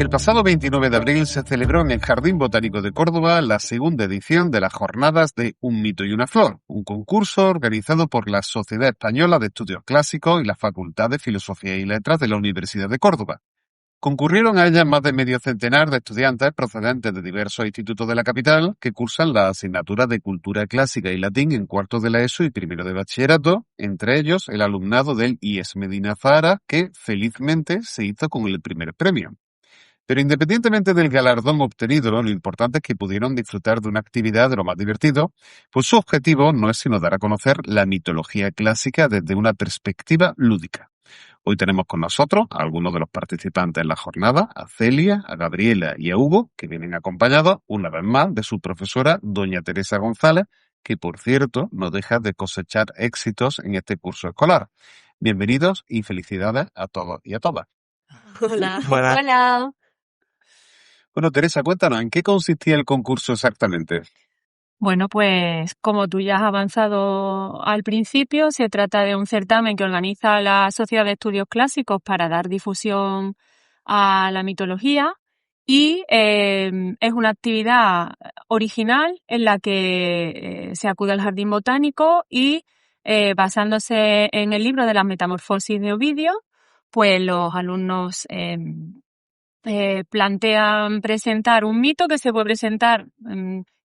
El pasado 29 de abril se celebró en el Jardín Botánico de Córdoba la segunda edición de las Jornadas de Un mito y una flor, un concurso organizado por la Sociedad Española de Estudios Clásicos y la Facultad de Filosofía y Letras de la Universidad de Córdoba. Concurrieron a ella más de medio centenar de estudiantes procedentes de diversos institutos de la capital que cursan las asignaturas de Cultura Clásica y Latín en cuarto de la ESO y primero de bachillerato, entre ellos el alumnado del IES Medina Zahara, que felizmente se hizo con el primer premio. Pero independientemente del galardón obtenido, lo importante es que pudieron disfrutar de una actividad de lo más divertido, pues su objetivo no es sino dar a conocer la mitología clásica desde una perspectiva lúdica. Hoy tenemos con nosotros a algunos de los participantes en la jornada, a Celia, a Gabriela y a Hugo, que vienen acompañados una vez más de su profesora, doña Teresa González, que por cierto no deja de cosechar éxitos en este curso escolar. Bienvenidos y felicidades a todos y a todas. Hola. Buenas. Hola. Bueno, Teresa, cuéntanos, ¿en qué consistía el concurso exactamente? Bueno, pues como tú ya has avanzado al principio, se trata de un certamen que organiza la Sociedad de Estudios Clásicos para dar difusión a la mitología y es una actividad original en la que se acude al Jardín Botánico y basándose en el libro de las Metamorfosis de Ovidio, pues los alumnos plantean presentar un mito que se puede presentar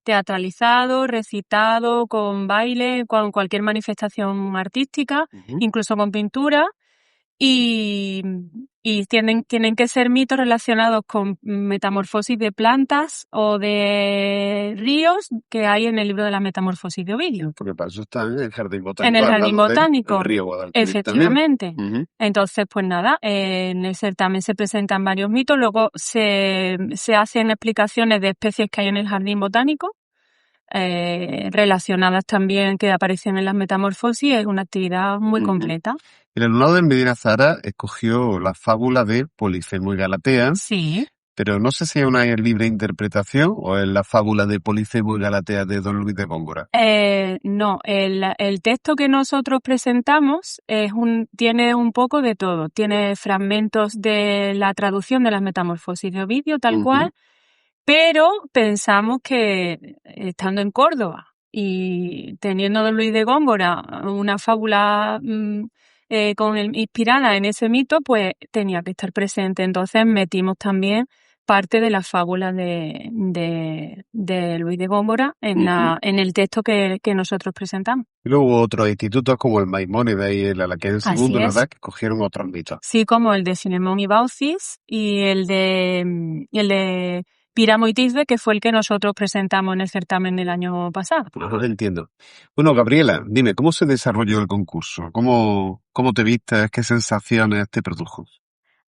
teatralizado, recitado, con baile, con cualquier manifestación artística, incluso con pintura, y tienen que ser mitos relacionados con metamorfosis de plantas o de ríos que hay en el libro de la Metamorfosis de Ovidio. Porque para eso está en el Jardín Botánico. En el Jardín Botánico, El río Guadalquivir efectivamente. también. Entonces, pues nada, en el certamen se presentan varios mitos, luego se hacen explicaciones de especies que hay en el Jardín Botánico, relacionadas también que aparecen en las metamorfosis. Es una actividad muy completa. El alumnado de Medina Zahara escogió la fábula de Polifemo y Galatea. Sí. Pero no sé si es una libre interpretación o es la fábula de Polifemo y Galatea de Don Luis de Góngora. No, el texto que nosotros presentamos tiene un poco de todo. Tiene fragmentos de la traducción de las Metamorfosis de Ovidio, tal cual, pero pensamos que estando en Córdoba y teniendo Don Luis de Góngora una fábula inspirada en ese mito, pues tenía que estar presente. Entonces metimos también parte de la fábula de Luis de Góngora en el texto que nosotros presentamos. Y luego hubo otros institutos como el Maimónides y el Alaquén II, ¿verdad? Que cogieron otros mitos. Sí, como el de Sinemón y Baucis y el de Píramo y Tisbe, que fue el que nosotros presentamos en el certamen del año pasado. Entiendo. Bueno, Gabriela, dime, ¿cómo se desarrolló el concurso? ¿Cómo te viste? ¿Qué sensaciones te produjo?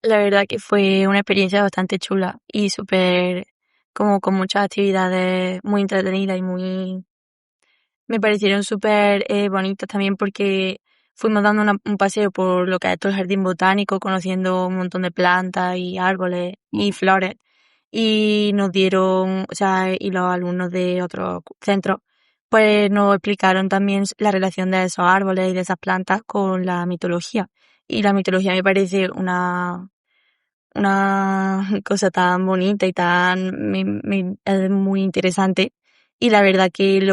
La verdad que fue una experiencia bastante chula y súper, como con muchas actividades muy entretenidas y me parecieron súper bonitas también porque fuimos dando un paseo por lo que es todo el jardín botánico, conociendo un montón de plantas y árboles y flores. Y nos dieron, y los alumnos de otros centros, pues nos explicaron también la relación de esos árboles y de esas plantas con la mitología. Y la mitología me parece una cosa tan bonita y es muy interesante. Y la verdad que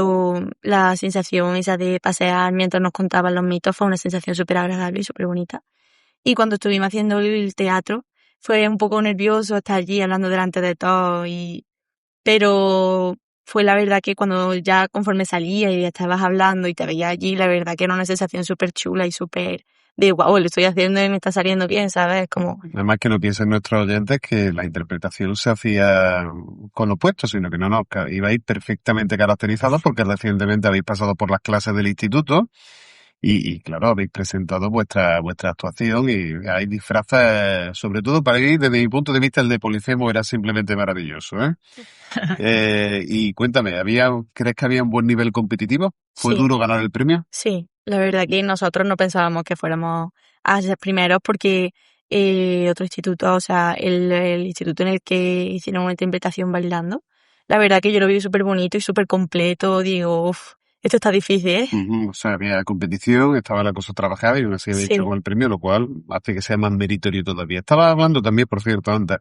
la sensación esa de pasear mientras nos contaban los mitos fue una sensación súper agradable y súper bonita. Y cuando estuvimos haciendo el teatro, fue un poco nervioso estar allí hablando delante de todos, pero fue la verdad que cuando ya conforme salía y ya estabas hablando y te veías allí, la verdad que era una sensación súper chula y súper de wow, lo estoy haciendo y me está saliendo bien, ¿sabes? Además que no piensen nuestros oyentes que la interpretación se hacía con lo puesto, sino que no, ibais perfectamente caracterizados porque recientemente habéis pasado por las clases del instituto y claro, habéis presentado vuestra actuación y hay disfraces, sobre todo para mí, desde mi punto de vista, el de Polifemo era simplemente maravilloso, y cuéntame, ¿crees que había un buen nivel competitivo? ¿Fue duro ganar el premio? Sí, la verdad que nosotros no pensábamos que fuéramos a ser primeros porque otro instituto, el instituto en el que hicieron una interpretación bailando, la verdad que yo lo vi súper bonito y súper completo, digo, esto está difícil, ¿eh? Había competición, estaba la cosa trabajada y aún así había hecho con el premio, lo cual hace que sea más meritorio todavía. Estaba hablando también, por cierto, antes,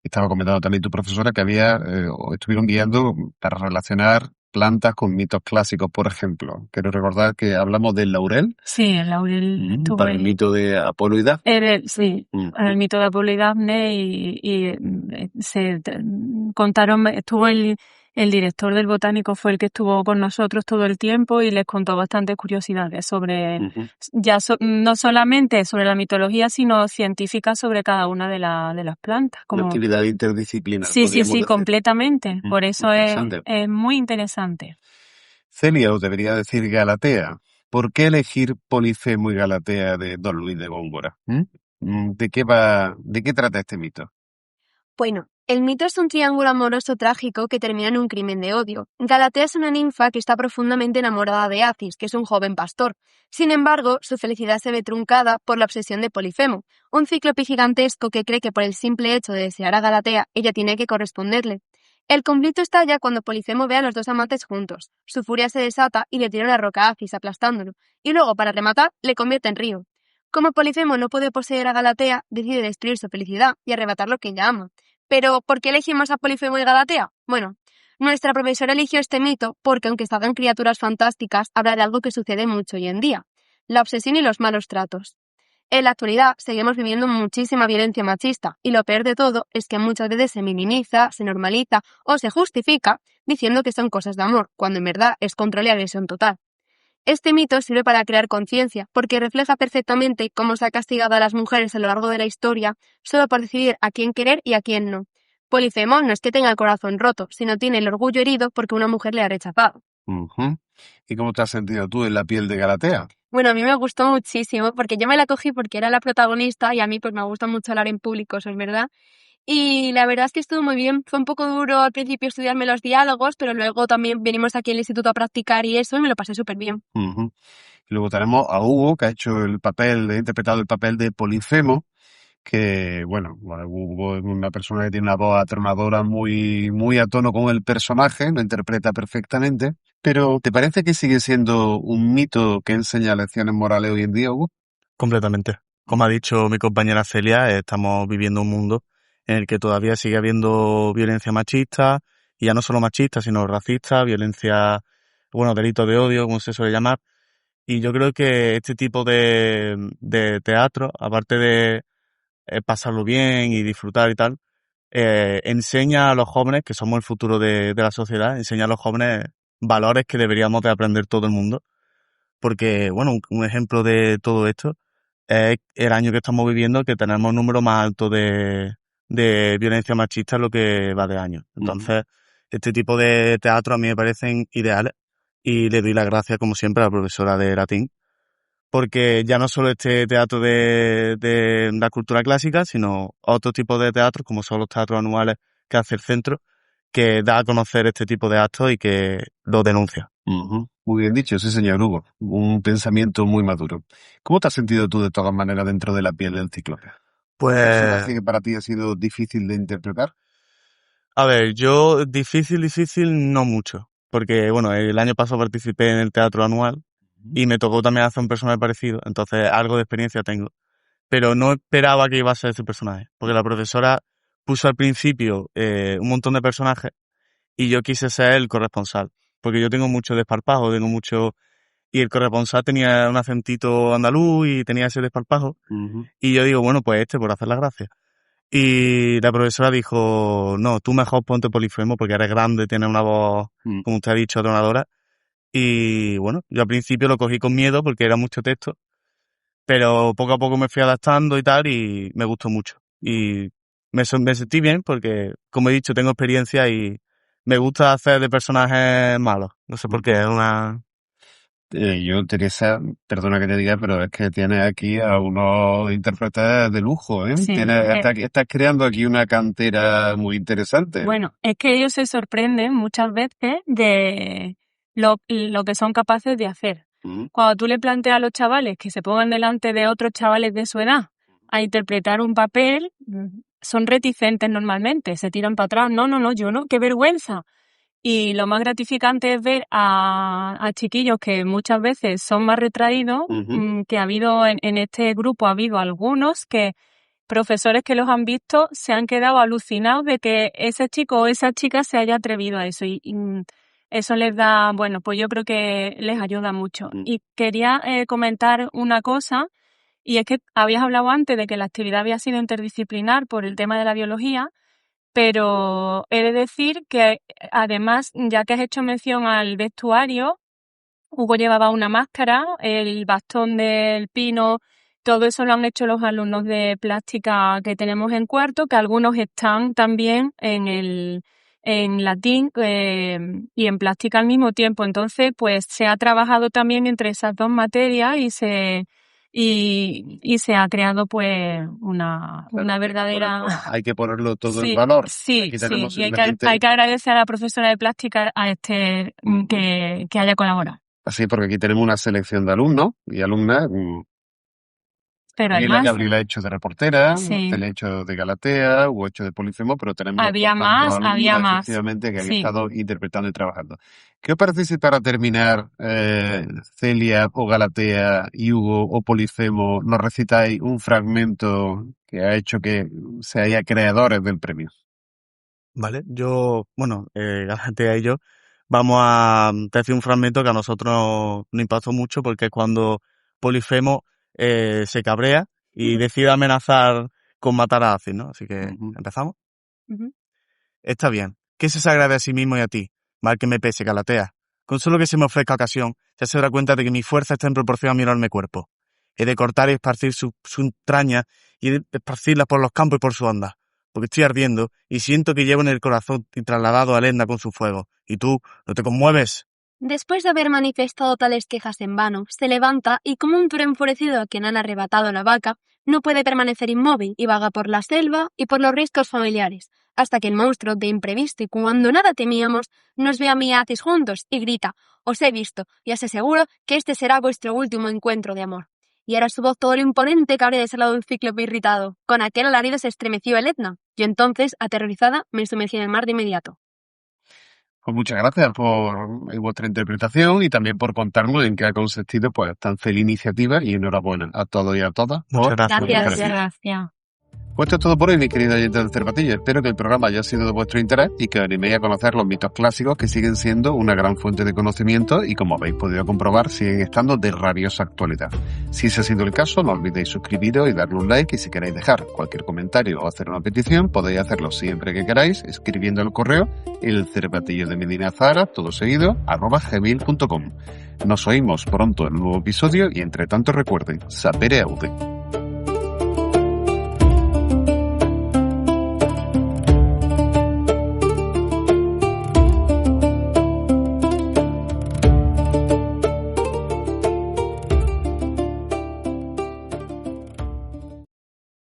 Estaba comentando también tu profesora que o estuvieron guiando para relacionar plantas con mitos clásicos, por ejemplo. Quiero recordar que hablamos del laurel. Sí, el laurel estuvo para el mito de Apolo y Dafne. Sí, para el mito de Apolo y Dafne contaron, estuvo el director del botánico fue el que estuvo con nosotros todo el tiempo y les contó bastantes curiosidades sobre, no solamente sobre la mitología, sino científicas sobre cada una de las plantas. Una actividad interdisciplinar. Sí, completamente. Por eso es muy interesante. Celia, os debería decir Galatea. ¿Por qué elegir Polifemo y Galatea de Don Luis de Góngora? ¿De qué trata este mito? Bueno, el mito es un triángulo amoroso trágico que termina en un crimen de odio. Galatea es una ninfa que está profundamente enamorada de Acis, que es un joven pastor. Sin embargo, su felicidad se ve truncada por la obsesión de Polifemo, un cíclope gigantesco que cree que por el simple hecho de desear a Galatea, ella tiene que corresponderle. El conflicto estalla cuando Polifemo ve a los dos amantes juntos. Su furia se desata y le tira una roca a Acis aplastándolo, y luego, para rematar, le convierte en río. Como Polifemo no puede poseer a Galatea, decide destruir su felicidad y arrebatar lo que ella ama. Pero, ¿por qué elegimos a Polifemo y Galatea? Bueno, nuestra profesora eligió este mito porque, aunque salgan criaturas fantásticas, habla de algo que sucede mucho hoy en día: la obsesión y los malos tratos. En la actualidad seguimos viviendo muchísima violencia machista y lo peor de todo es que muchas veces se minimiza, se normaliza o se justifica diciendo que son cosas de amor, cuando en verdad es control y agresión total. Este mito sirve para crear conciencia, porque refleja perfectamente cómo se ha castigado a las mujeres a lo largo de la historia solo por decidir a quién querer y a quién no. Polifemo no es que tenga el corazón roto, sino tiene el orgullo herido porque una mujer le ha rechazado. ¿Y cómo te has sentido tú en la piel de Galatea? Bueno, a mí me gustó muchísimo, porque yo me la cogí porque era la protagonista y a mí pues me gusta mucho hablar en público, eso es verdad. Y la verdad es que estuvo muy bien. Fue un poco duro al principio estudiarme los diálogos, pero luego también venimos aquí al instituto a practicar y eso, y me lo pasé súper bien. Y luego tenemos a Hugo, que ha interpretado el papel de Polifemo, que, bueno, Hugo es una persona que tiene una voz atronadora muy, muy a tono con el personaje, lo interpreta perfectamente. Pero, ¿te parece que sigue siendo un mito que enseña lecciones morales hoy en día, Hugo? Completamente. Como ha dicho mi compañera Celia, estamos viviendo un mundo en el que todavía sigue habiendo violencia machista, y ya no solo machista, sino racista, violencia, delitos de odio, como se suele llamar. Y yo creo que este tipo de teatro, aparte de pasarlo bien y disfrutar y tal, enseña a los jóvenes, que somos el futuro de la sociedad, enseña a los jóvenes valores que deberíamos de aprender todo el mundo. Porque, un ejemplo de todo esto es el año que estamos viviendo, que tenemos un número más alto de violencia machista en lo que va de año. Entonces, este tipo de teatro a mí me parecen ideales y le doy las gracias, como siempre, a la profesora de latín, porque ya no solo este teatro de la cultura clásica, sino otros tipos de teatros, como son los teatros anuales que hace el centro, que da a conocer este tipo de actos y que lo denuncia. Muy bien dicho, sí señor Hugo. Un pensamiento muy maduro. ¿Cómo te has sentido tú de todas maneras dentro de la piel del cíclope? Pues... ¿Es un personaje que para ti ha sido difícil de interpretar? A ver, yo difícil no mucho, porque el año pasado participé en el teatro anual y me tocó también hacer un personaje parecido, entonces algo de experiencia tengo. Pero no esperaba que iba a ser ese personaje, porque la profesora puso al principio un montón de personajes y yo quise ser el corresponsal, porque yo tengo mucho desparpajo, y el corresponsal tenía un acentito andaluz y tenía ese desparpajo, y yo digo, pues por hacer la gracia. Y la profesora dijo, no, tú mejor ponte Polifemo porque eres grande, tienes una voz, como usted ha dicho, atronadora. Y yo al principio lo cogí con miedo porque era mucho texto, pero poco a poco me fui adaptando y tal, y me gustó mucho. Y me sentí bien porque, como he dicho, tengo experiencia y me gusta hacer de personajes malos. No sé por qué, es una... Yo, Teresa, perdona que te diga, pero es que tienes aquí a unos intérpretes de lujo, ¿eh? Sí, estás creando aquí una cantera muy interesante. Bueno, es que ellos se sorprenden muchas veces de lo que son capaces de hacer. Cuando tú le planteas a los chavales que se pongan delante de otros chavales de su edad a interpretar un papel, son reticentes normalmente, se tiran para atrás. No, yo no, qué vergüenza. Y lo más gratificante es ver a chiquillos que muchas veces son más retraídos, que ha habido en este grupo, ha habido algunos que profesores que los han visto se han quedado alucinados de que ese chico o esa chica se haya atrevido a eso y eso les da, bueno, pues yo creo que les ayuda mucho. Y quería comentar una cosa, y es que habías hablado antes de que la actividad había sido interdisciplinar por el tema de la biología, pero he de decir que además, ya que has hecho mención al vestuario, Hugo llevaba una máscara, el bastón del pino, todo eso lo han hecho los alumnos de plástica que tenemos en cuarto, que algunos están también en latín y en plástica al mismo tiempo. Entonces, pues se ha trabajado también entre esas dos materias y se ha creado pues una verdadera... Hay que ponerlo todo Sí, en valor. Sí, Aquí sí, tenemos y hay una gente- que agradecer a la profesora de plástica a que haya colaborado. Así, porque aquí tenemos una selección de alumnos y alumnas. Pero además Gabriela ha hecho de reportera, Sí. Cele ha hecho de Galatea, Hugo ha hecho de Polifemo, pero tenemos Había otros más, tantos alumnos, había más. efectivamente, que han Sí. estado interpretando y trabajando. ¿Qué os parece si para terminar, Celia o Galatea y Hugo o Polifemo nos recitáis un fragmento que ha hecho que seáis creadores del premio? Vale, Galatea y yo vamos a decir un fragmento que a nosotros nos impactó mucho porque es cuando Polifemo se cabrea y decide amenazar con matar a Acis, ¿no? Así que, ¿empezamos? Ujú. Está bien, que se sagrade a sí mismo y a ti, mal que me pese, Galatea. Con solo que se me ofrezca ocasión, ya se dará cuenta de que mi fuerza está en proporción a mi enorme cuerpo. He de cortar y esparcir su entraña y he de esparcirla por los campos y por su onda, porque estoy ardiendo y siento que llevo en el corazón y trasladado a Lenda con su fuego. Y tú, ¿no te conmueves? Después de haber manifestado tales quejas en vano, se levanta y, como un toro enfurecido a quien han arrebatado la vaca, no puede permanecer inmóvil y vaga por la selva y por los riscos familiares, hasta que el monstruo, de imprevisto y cuando nada temíamos, nos ve a mí y a Acis juntos y grita: «Os he visto, y os aseguro que este será vuestro último encuentro de amor». Y era su voz todo lo imponente que habría desalado un cíclope irritado. Con aquel alarido se estremeció el Etna. Yo entonces, aterrorizada, me sumergí en el mar de inmediato. Pues muchas gracias por vuestra interpretación y también por contarnos en qué ha consistido pues tan feliz iniciativa, y enhorabuena a todos y a todas. Muchas gracias. Gracias, gracias. Pues esto es todo por hoy, mis queridos oyentes del Cervatillo. Espero que el programa haya sido de vuestro interés y que os animéis a conocer los mitos clásicos, que siguen siendo una gran fuente de conocimiento y, como habéis podido comprobar, siguen estando de rabiosa actualidad. Si ese ha sido el caso, no olvidéis suscribiros y darle un like, y si queréis dejar cualquier comentario o hacer una petición, podéis hacerlo siempre que queráis escribiendo al correo elcervatillodemedinazahara, todo seguido, @gmail.com. Nos oímos pronto en un nuevo episodio y entre tanto recuerden, sapere aude.